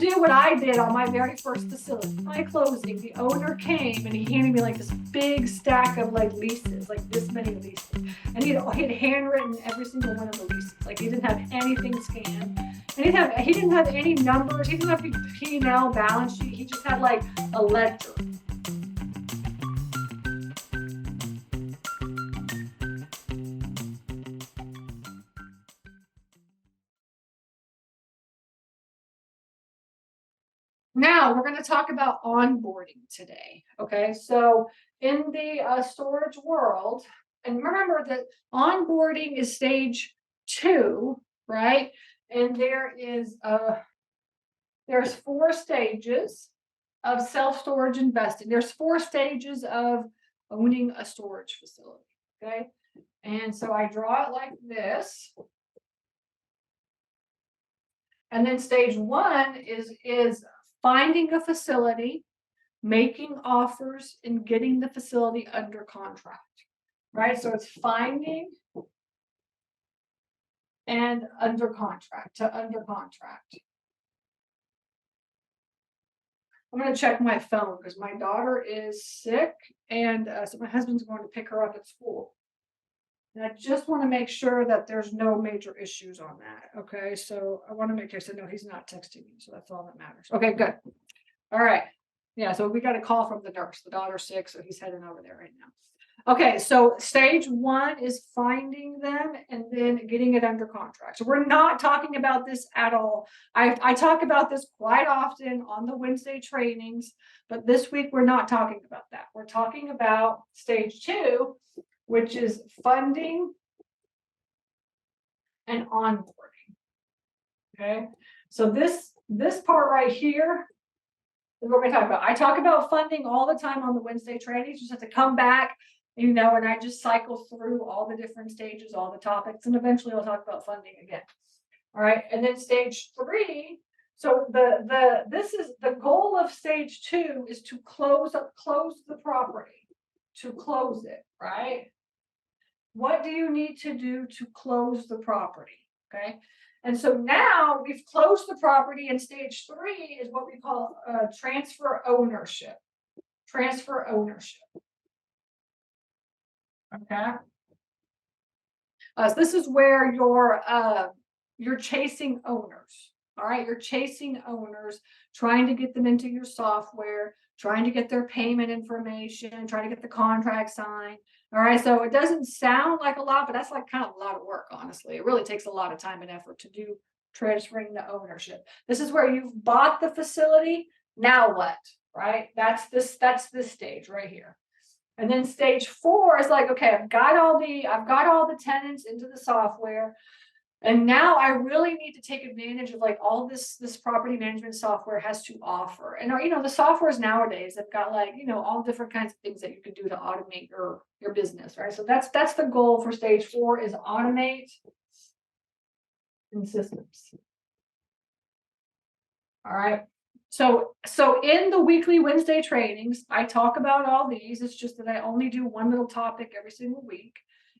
to do what I did on my very first facility. My closing, the owner came and he handed me like this big stack of like leases, like this many leases. And he'd handwritten every single one of the leases. Like he didn't have anything scanned. And he didn't have any numbers. He didn't have a P&L balance sheet. He just had like a ledger. Now we're going to talk about onboarding today. Okay, so in the storage world, and remember that onboarding is stage 2, right? And there's 4 stages of self-storage investing. There's 4 stages of owning a storage facility. Okay, and so I draw it like this. And then stage 1 is finding a facility, making offers, and getting the facility under contract, right? So it's finding and under contract. I'm going to check my phone because my daughter is sick, and so my husband's going to pick her up at school. And I just want to make sure that there's no major issues on that. Okay, so I want to make sure. So no, he's not texting me, so that's all that matters. Okay, good. All right. Yeah, so we got a call from the nurse. The daughter's sick, so he's heading over there right now. Okay, so stage 1 is finding them and then getting it under contract. So we're not talking about this at all. I talk about this quite often on the Wednesday trainings, but this week we're not talking about that. We're talking about stage 2, which is funding and onboarding. Okay, so this part right here is what we're going to talk about. I talk about funding all the time on the Wednesday trainings. You just have to come back, and I just cycle through all the different stages, all the topics, and eventually I'll talk about funding again. All right, and then stage 3. So this is the goal of stage 2 is to close the property, to close it, right? What do you need to do to close the property? Okay. And so now we've closed the property, and stage 3 is what we call transfer ownership. Transfer ownership. Okay. So this is where you're chasing owners. All right, you're chasing owners, trying to get them into your software, trying to get their payment information, trying to get the contract signed. All right, so it doesn't sound like a lot, but that's like kind of a lot of work, honestly. It really takes a lot of time and effort to do transferring the ownership. This is where you've bought the facility. Now what? Right? That's this stage right here. And then stage 4 is like, okay, I've got all the tenants into the software. And now I really need to take advantage of like all this property management software has to offer. And the softwares nowadays have got like, all different kinds of things that you can do to automate your business, right? So that's the goal for stage 4 is automate in systems. All right. So in the weekly Wednesday trainings, I talk about all these. It's just that I only do one little topic every single week.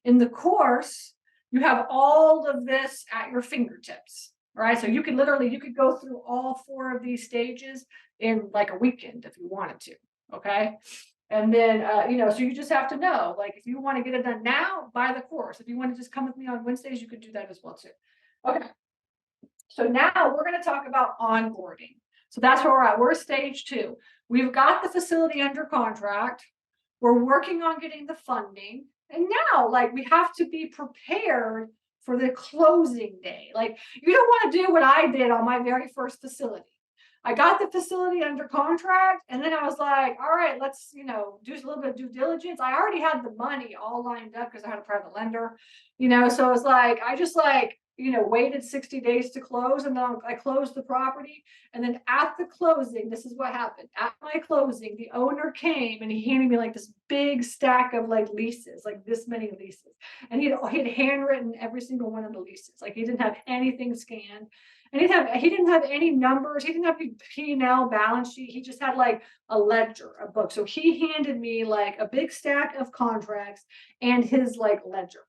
In the course, you have all of this at your fingertips, right? So you could go through all 4 of these stages in like a weekend if you wanted to, okay? And then, so you just have to know, like, if you want to get it done now, buy the course. If you want to just come with me on Wednesdays, you could do that as well too. Okay. So now we're going to talk about onboarding. So that's where we're at. We're stage 2. We've got the facility under contract. We're working on getting the funding. And now, like, we have to be prepared for the closing day. Like, you don't want to do what I did on my very first facility. I got the facility under contract, and then I was like, all right, let's, do a little bit of due diligence. I already had the money all lined up because I had a private lender, so I was like, I just waited 60 days to close, and then I closed the property. And then at the closing, this is what happened. At my closing, the owner came and he handed me like this big stack of like leases, like this many leases. And he'd handwritten every single one of the leases. Like he didn't have anything scanned. And he didn't have any numbers. He didn't have a P&L balance sheet. He just had like a ledger, a book. So he handed me like a big stack of contracts and his like ledger.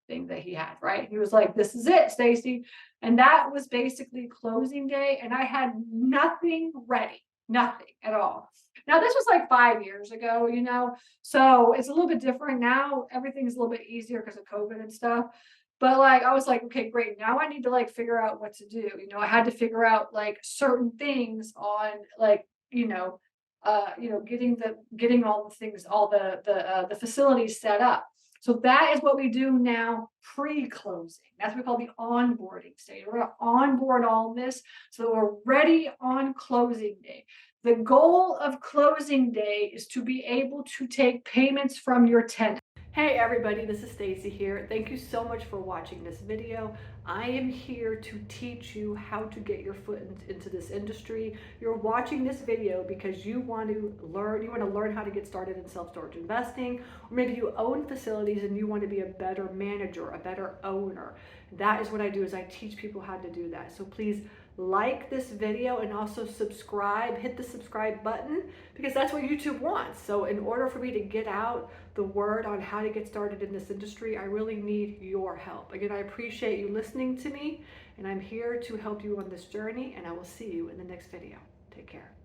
thing that he had, right? He was like, "This is it, Stacy." And that was basically closing day, and I had nothing ready, nothing at all. Now, this was like 5 years ago, so it's a little bit different now. Everything's a little bit easier because of COVID and stuff. But like, I was like, okay, great. Now I need to like figure out what to do. I had to figure out like certain things on like, getting all the things, all the facilities set up. So that is what we do now pre-closing. That's what we call the onboarding stage. We're going to onboard all this so that we're ready on closing day. The goal of closing day is to be able to take payments from your tenant. Hey everybody, this is Stacy here. Thank you so much for watching this video. I am here to teach you how to get your foot into this industry. You're watching this video because you want to learn how to get started in self-storage investing, or maybe you own facilities and you want to be a better manager, a better owner. That is what I do, is I teach people how to do that. So please like this video and also subscribe, hit the subscribe button, because that's what YouTube wants. So in order for me to get out the word on how to get started in this industry, I really need your help. Again, I appreciate you listening to me, and I'm here to help you on this journey, and I will see you in the next video. Take care.